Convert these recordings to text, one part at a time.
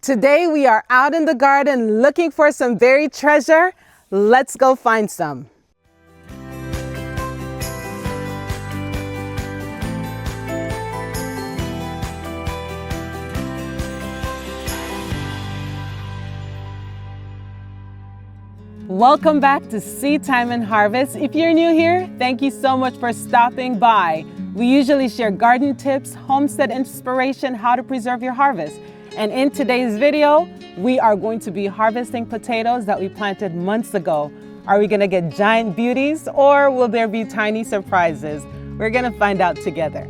Today we are out in the garden looking for some berry treasure. Let's go find some. Welcome back to Seed Time and Harvest. If you're new here, thank you so much for stopping by. We usually share garden tips, homestead inspiration, how to preserve your harvest. And in today's video, we are going to be harvesting potatoes that we planted months ago. Are we gonna get giant beauties or will there be tiny surprises? We're gonna find out together.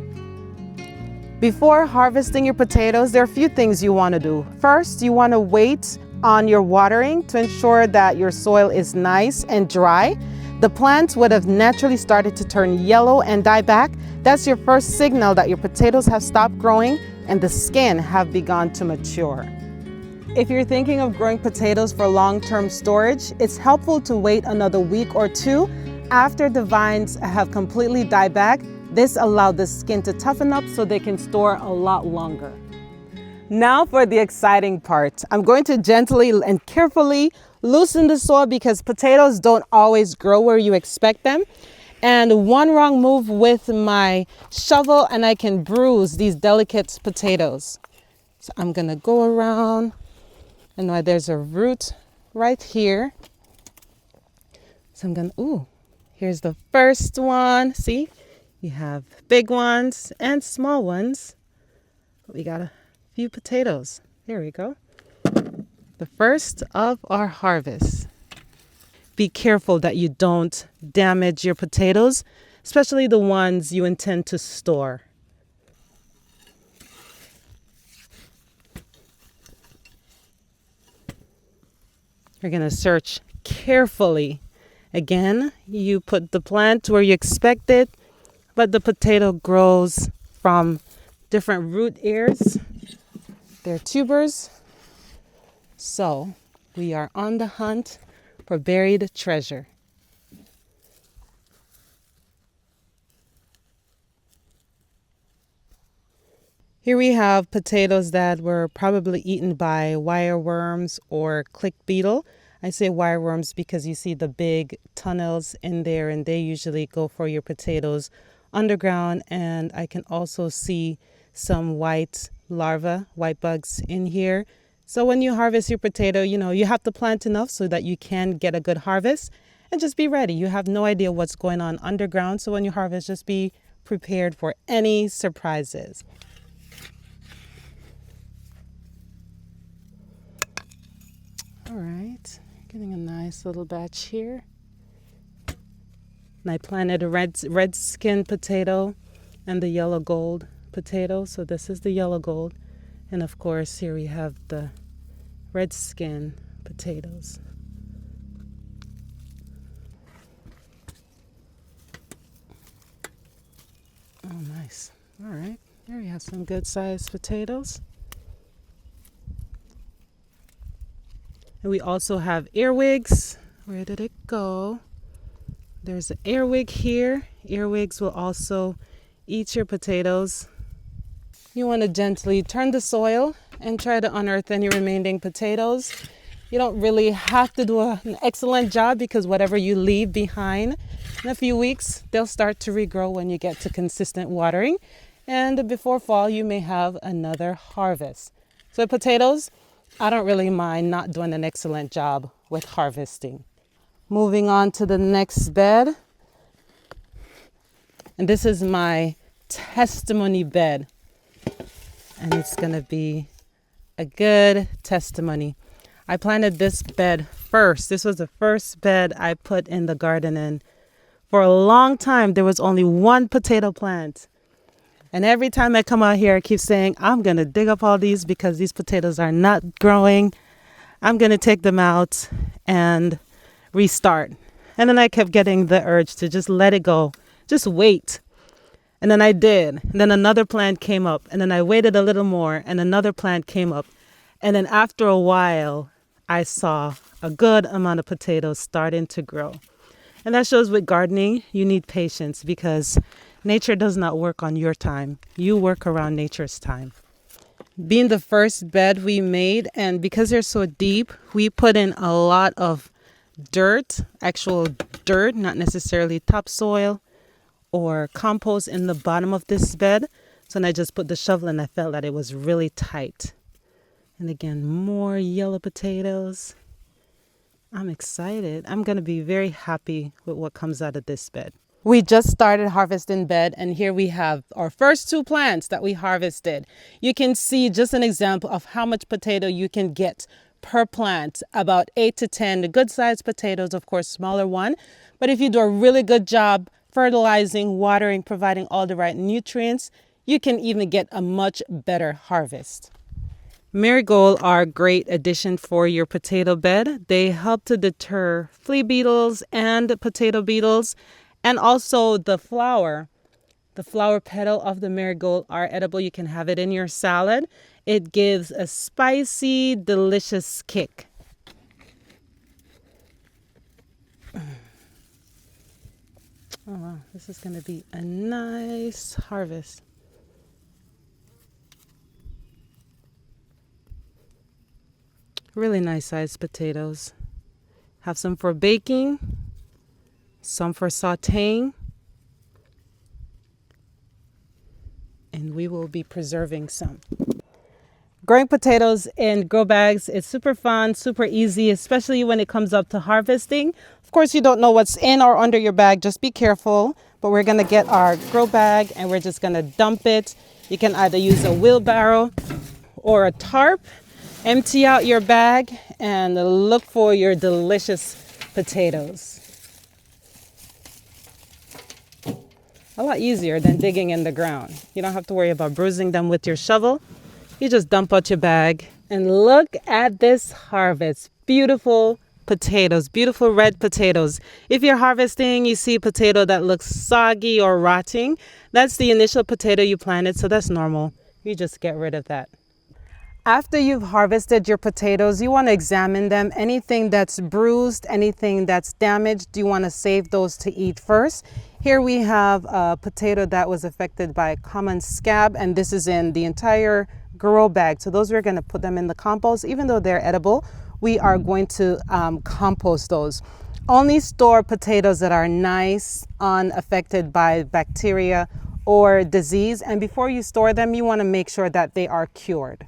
Before harvesting your potatoes, there are a few things you wanna do. First, you wanna wait on your watering to ensure that your soil is nice and dry. The plants would have naturally started to turn yellow and die back. That's your first signal that your potatoes have stopped growing and the skin have begun to mature. If you're thinking of growing potatoes for long-term storage, it's helpful to wait another week or two after the vines have completely died back. This allows the skin to toughen up so they can store a lot longer. Now for the exciting part. I'm going to gently and carefully loosen the soil because potatoes don't always grow where you expect them. And one wrong move with my shovel and I can bruise these delicate potatoes. So I'm gonna go around, and now there's a root right here. So I'm gonna, here's the first one. See, you have big ones and small ones. We got a few potatoes. There we go. The first of our harvest. Be careful that you don't damage your potatoes, especially the ones you intend to store. You're going to search carefully. Again, you put the plant where you expect it, but the potato grows from different root ears. They're tubers. So we are on the hunt for buried treasure. Here we have potatoes that were probably eaten by wireworms or click beetle. I say wireworms because you see the big tunnels in there and they usually go for your potatoes underground. And I can also see some white larvae, white bugs in here. So when you harvest your potato, you have to plant enough so that you can get a good harvest and just be ready. You have no idea what's going on underground. So when you harvest, just be prepared for any surprises. All right, getting a nice little batch here. And I planted a red skin potato and the yellow gold potato. So this is the yellow gold. And of course, here we have the red skin potatoes. Oh, nice. All right, there we have some good sized potatoes. And we also have earwigs. Where did it go? There's an earwig here. Earwigs will also eat your potatoes. You want to gently turn the soil and try to unearth any remaining potatoes. You don't really have to do an excellent job because whatever you leave behind in a few weeks, they'll start to regrow when you get to consistent watering. And before fall, you may have another harvest. So potatoes, I don't really mind not doing an excellent job with harvesting. Moving on to the next bed. And this is my testimony bed. And it's going to be a good testimony. I planted this bed first. This was the first bed I put in the garden. And for a long time, there was only one potato plant. And every time I come out here, I keep saying, I'm going to dig up all these because these potatoes are not growing. I'm going to take them out and restart. And then I kept getting the urge to just let it go. Just wait. And then I did. And then another plant came up. And then I waited a little more. And another plant came up. And then after a while, I saw a good amount of potatoes starting to grow. And that shows with gardening, you need patience because nature does not work on your time. You work around nature's time. Being the first bed we made, and because they're so deep, we put in a lot of dirt, actual dirt, not necessarily topsoil or compost in the bottom of this bed. So then I just put the shovel and I felt that it was really tight. And again, more yellow potatoes. I'm excited. I'm going to be very happy with what comes out of this bed. We just started harvesting bed, and here we have our first 2 plants that we harvested. You can see just an example of how much potato you can get per plant, about 8 to 10 good sized potatoes, of course, smaller one. But if you do a really good job fertilizing, watering, providing all the right nutrients, you can even get a much better harvest. Marigold are a great addition for your potato bed. They help to deter flea beetles and potato beetles. And also the flower petal of the marigold are edible. You can have it in your salad. It gives a spicy, delicious kick. Oh wow, this is going to be a nice harvest. Really nice sized potatoes. Have some for baking, some for sauteing, and we will be preserving some. Growing potatoes in grow bags is super fun, super easy, especially when it comes up to harvesting. Of course, you don't know what's in or under your bag, just be careful. But we're gonna get our grow bag and we're just gonna dump it. You can either use a wheelbarrow or a tarp. Empty out your bag and look for your delicious potatoes. A lot easier than digging in the ground. You don't have to worry about bruising them with your shovel. You just dump out your bag and look at this harvest. Beautiful potatoes, beautiful red potatoes. If you're harvesting, you see a potato that looks soggy or rotting, that's the initial potato you planted, so that's normal. You just get rid of that. After you've harvested your potatoes, you want to examine them. Anything that's bruised, anything that's damaged, you want to save those to eat first. Here we have a potato that was affected by a common scab, and this is in the entire grow bag. So those we're going to put them in the compost. Even though they're edible, we are going to compost those. Only store potatoes that are nice, unaffected by bacteria or disease. And before you store them, you want to make sure that they are cured.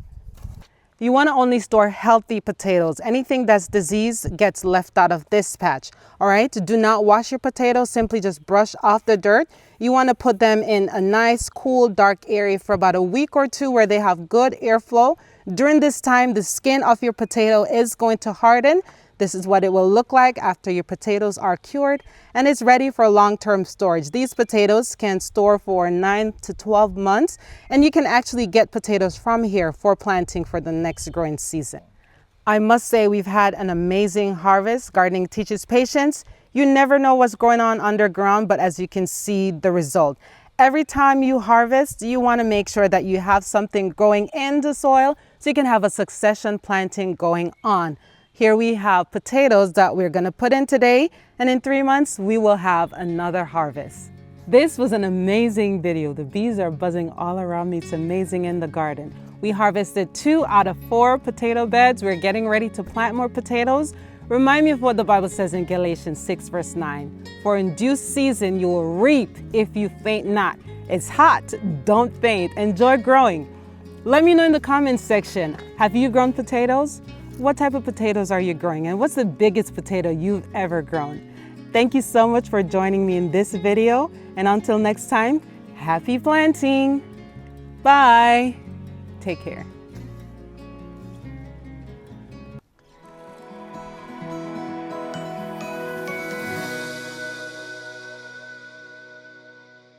You want to only store healthy potatoes. Anything that's diseased gets left out of this patch. All right, do not wash your potatoes. Simply just brush off the dirt. You want to put them in a nice, cool, dark area for about a week or 2 where they have good airflow. During this time, the skin of your potato is going to harden. This is what it will look like after your potatoes are cured, and it's ready for long-term storage. These potatoes can store for 9 to 12 months, and you can actually get potatoes from here for planting for the next growing season. I must say we've had an amazing harvest. Gardening teaches patience. You never know what's going on underground, but as you can see the result. Every time you harvest, you want to make sure that you have something growing in the soil so you can have a succession planting going on. Here we have potatoes that we're going to put in today, and in 3 months we will have another harvest. This was an amazing video. The bees are buzzing all around me. It's amazing in the garden. We harvested 2 out of 4 potato beds. We're getting ready to plant more potatoes. Remind me of what the Bible says in Galatians 6 verse 9. For in due season you will reap if you faint not. It's hot, don't faint. Enjoy growing. Let me know in the comments section, have you grown potatoes? What type of potatoes are you growing, and what's the biggest potato you've ever grown? Thank you so much for joining me in this video, and until next time, happy planting. Bye. Take care.